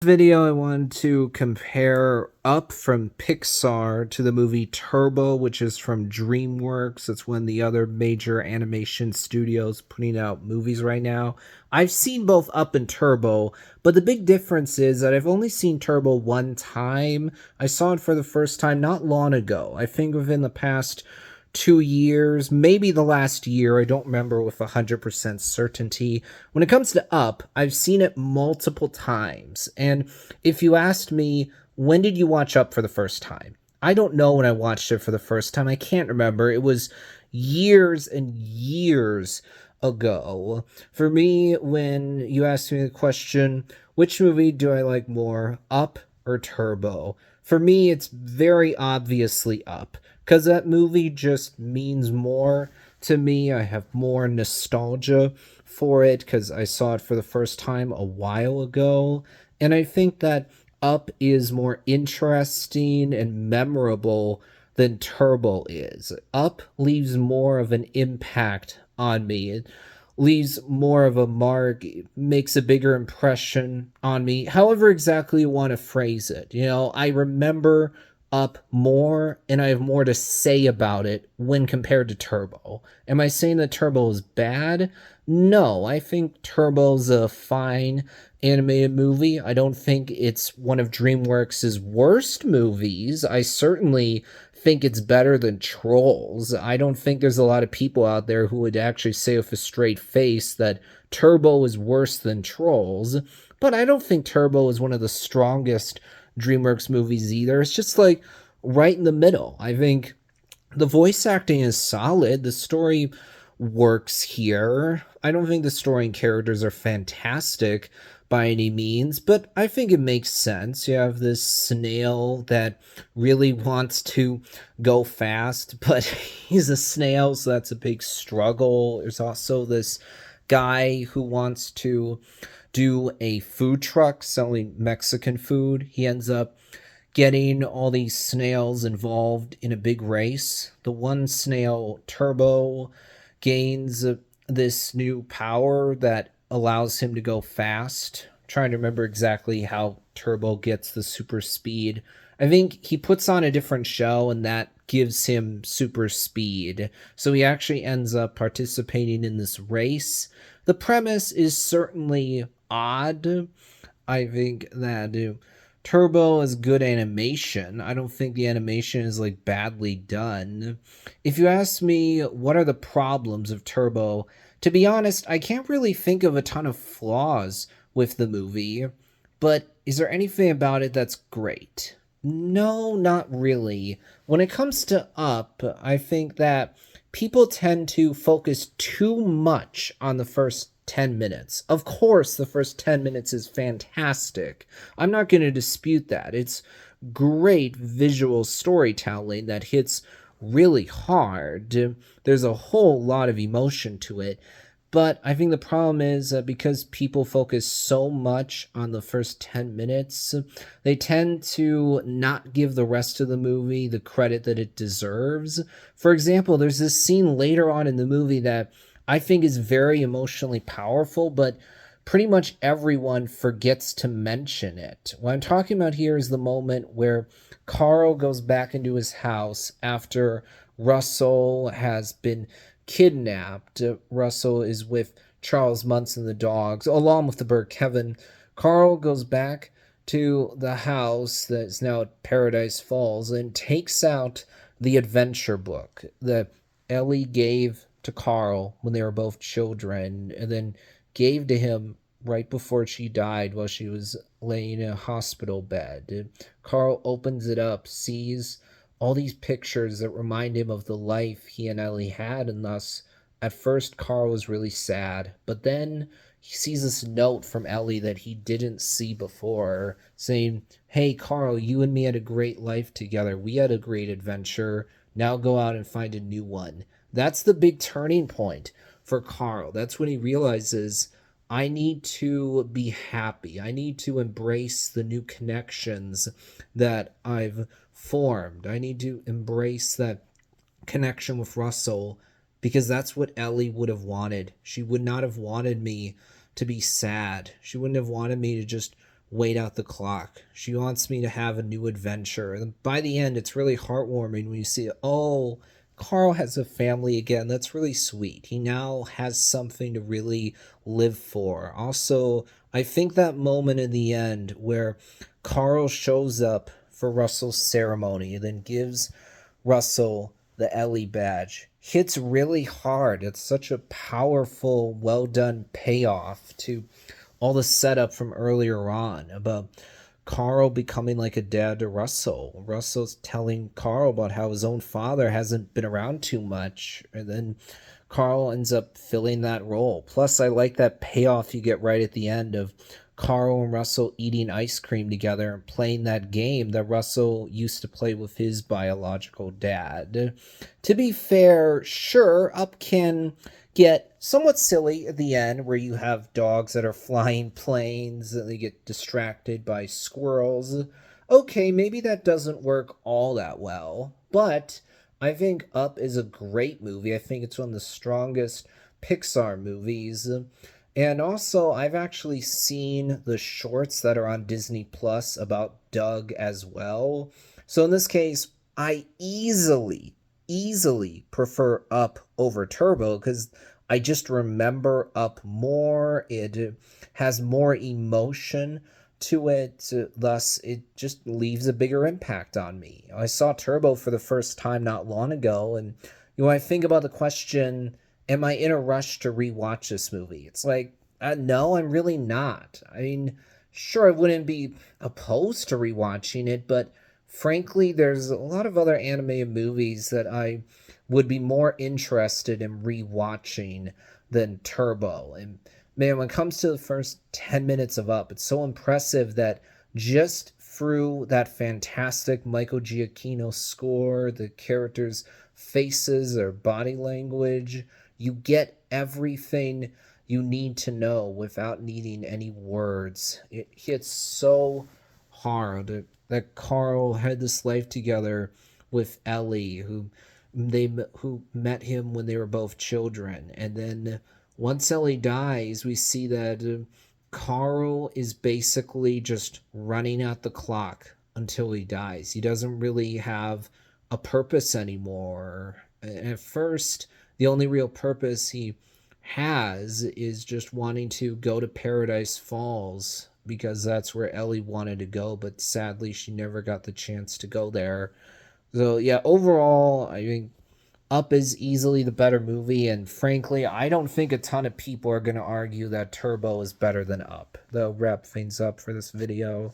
Video I wanted to compare Up from Pixar to the movie Turbo, which is from DreamWorks. It's one of the other major animation studios putting out movies right now. I've seen both Up and Turbo, but the big difference is that I've only seen Turbo one time. I saw it for the first time not long ago. I think within the past 2 years, maybe the last year. I don't remember with 100% certainty. When it comes to Up, I've seen it multiple times. And if you asked me, when did you watch Up for the first time? I don't know when I watched it for the first time. I can't remember. It was years and years ago. For me, when you asked me the question, which movie do I like more, Up or Turbo? For me, it's very obviously Up because that movie just means more to me. I have more nostalgia for it because I saw it for the first time a while ago. And I think that Up is more interesting and memorable than Turbo is. Up leaves more of an impact on me. It leaves more of a mark, makes a bigger impression on me, however exactly you want to phrase it. I remember Up more and I have more to say about it when compared to Turbo. Am I saying that Turbo is bad? No, I think Turbo's a fine animated movie. I don't think it's one of DreamWorks' worst movies. I certainly think it's better than Trolls. I don't think there's a lot of people out there who would actually say with a straight face that Turbo is worse than Trolls. But I don't think Turbo is one of the strongest DreamWorks movies either. It's just like right in the middle. I think the voice acting is solid. The story works here. I don't think the story and characters are fantastic by any means, but I think it makes sense. You have this snail that really wants to go fast, but he's a snail, so that's a big struggle. There's also this guy who wants to do a food truck selling Mexican food. He ends up getting all these snails involved in a big race. The one snail, Turbo, gains this new power that allows him to go fast. I'm trying to remember exactly how Turbo gets the super speed. I think he puts on a different show and that gives him super speed. So he actually ends up participating in this race. The premise is certainly odd. I think that Turbo is good animation. I don't think the animation is like badly done. If you ask me what are the problems of Turbo, to be honest, I can't really think of a ton of flaws with the movie, but is there anything about it that's great? No, not really. When it comes to Up, I think that people tend to focus too much on the first 10 minutes. Of course, the first 10 minutes is fantastic. I'm not going to dispute that. It's great visual storytelling that hits really hard. There's a whole lot of emotion to it. But I think the problem is because people focus so much on the first 10 minutes, they tend to not give the rest of the movie the credit that it deserves. For example, there's this scene later on in the movie that I think is very emotionally powerful, but pretty much everyone forgets to mention it. What I'm talking about here is the moment where Carl goes back into his house after Russell has been kidnapped. Russell is with Charles Munson, the dogs, along with the bird Kevin. Carl goes back to the house that's now at Paradise Falls and takes out the adventure book that Ellie gave to Carl when they were both children and then gave to him right before she died while she was laying in a hospital bed. Carl opens it up, sees all these pictures that remind him of the life he and Ellie had, and thus, at first, Carl was really sad, but then he sees this note from Ellie that he didn't see before, saying, "Hey, Carl, you and me had a great life together. We had a great adventure. Now go out and find a new one." That's the big turning point for Carl. That's when he realizes, I need to be happy. I need to embrace the new connections that I've formed. I need to embrace that connection with Russell because that's what Ellie would have wanted. She would not have wanted me to be sad. She wouldn't have wanted me to just wait out the clock. She wants me to have a new adventure. And by the end, it's really heartwarming when you see, oh, Carl has a family again. That's really sweet. He now has something to really live for. Also, I think that moment in the end where Carl shows up for Russell's ceremony and then gives Russell the Ellie badge hits really hard. It's such a powerful, well done payoff to all the setup from earlier on about Carl becoming like a dad to Russell. Russell's telling Carl about how his own father hasn't been around too much, and then Carl ends up filling that role. Plus, I like that payoff you get right at the end of Carl and Russell eating ice cream together and playing that game that Russell used to play with his biological dad. To be fair, sure, Up can get somewhat silly at the end where you have dogs that are flying planes and they get distracted by squirrels. Okay, maybe that doesn't work all that well, but I think Up is a great movie. I think it's one of the strongest Pixar movies. And also, I've actually seen the shorts that are on Disney Plus about Doug as well. So in this case, I easily prefer Up over Turbo because I just remember Up more. It has more emotion to it, thus, it just leaves a bigger impact on me. I saw Turbo for the first time not long ago, and when I think about the question, am I in a rush to rewatch this movie? It's like, no, I'm really not. I mean, sure, I wouldn't be opposed to rewatching it, but frankly, there's a lot of other anime and movies that I would be more interested in rewatching than Turbo. And man, when it comes to the first 10 minutes of Up, it's so impressive that just through that fantastic Michael Giacchino score, the characters' faces, their body language, you get everything you need to know without needing any words. It hits so hard that Carl had this life together with Ellie, who met him when they were both children, and then once Ellie dies, we see that Carl is basically just running out the clock until he dies. He doesn't really have a purpose anymore. At first, the only real purpose he has is just wanting to go to Paradise Falls because that's where Ellie wanted to go, but sadly she never got the chance to go there. So yeah, overall, I think Up is easily the better movie, and frankly, I don't think a ton of people are going to argue that Turbo is better than Up. They'll wrap things up for this video.